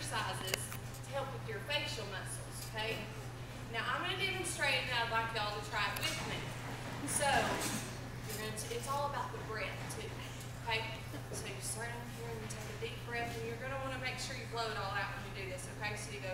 exercises to help with your facial muscles, okay? Now I'm going to demonstrate and I'd like y'all to try it with me. So, it's all about the breath too, okay? So you start down here and you take a deep breath and you're going to want to make sure you blow it all out when you do this, okay? So you go.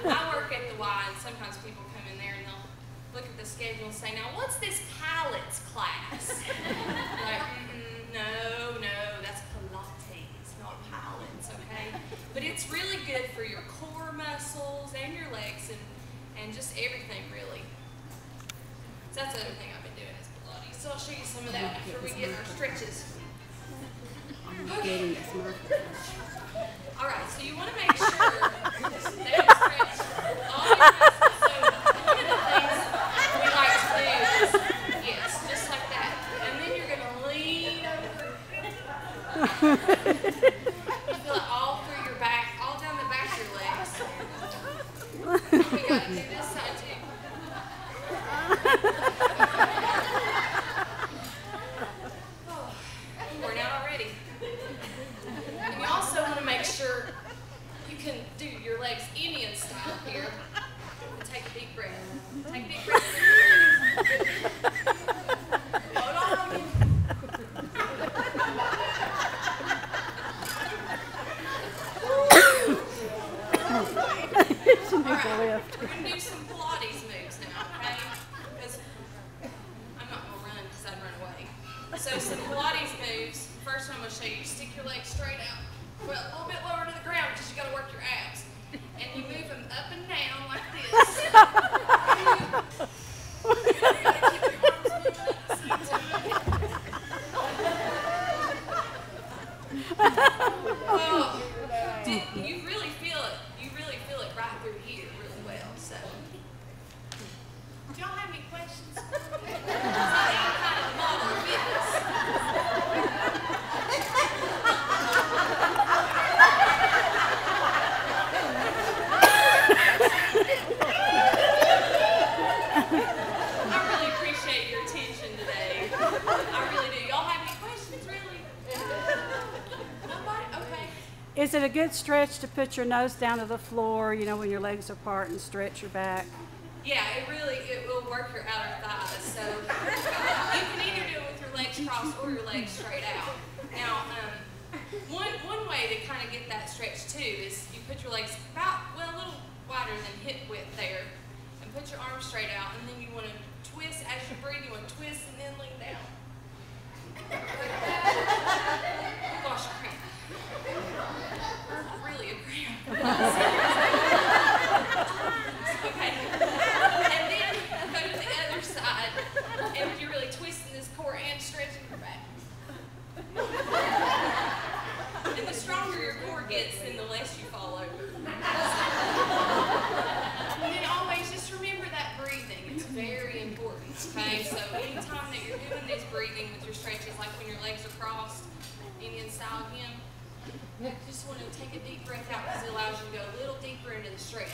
I work at the Y, and sometimes people come in there and they'll look at the schedule and say, now what's this pilots class? Like, no, that's Pilates, not pilots, okay? But it's really good for your core muscles and your legs and just everything, really. So that's the other thing I've been doing is Pilates. So I'll show you some of that after we get our stretches. Okay. All right, so you want to make sure that you stretch all your muscles. So one of the things we like to do is, yes, just like that. And then you're going to lean over. You feel it all through your back, all down the back of your legs. We got to do this side too. Oh, I'm worn out already. And you also want to make sure you can do your legs Indian style here. And take a deep breath. Take a deep breath. Hold on. Alright, we're going to do some Pilates moves now, okay? Because I'm not going to run because I'd run away. So some Pilates moves. First one I'm going to show you. Stick your legs straight out. Well, a little bit lower to the ground because you got to work your abs. And you move them up and down like this. You got to keep your arms moving at the same time. Oh, you really feel it. You really feel it right through here really well. So, do y'all have any questions? It's any kind of model fitness. Is it a good stretch to put your nose down to the floor, you know, when your legs are apart and stretch your back? Yeah, it will work your outer thighs. So you can either do it with your legs crossed or your legs straight out. Now, one way to kind of get that stretch too is you put your legs about, well, a little wider than hip width there, and put your arms straight out, and then you want to twist as you breathe. You want to twist and then lean down. Gosh, cramp. Really a cramp. Okay. And then go to the other side, and you're really twisting this core and stretching your back. And the stronger your core gets, then the less you fall over. when your legs are crossed, Indian style again. Just want to take a deep breath out because it allows you to go a little deeper into the stretch.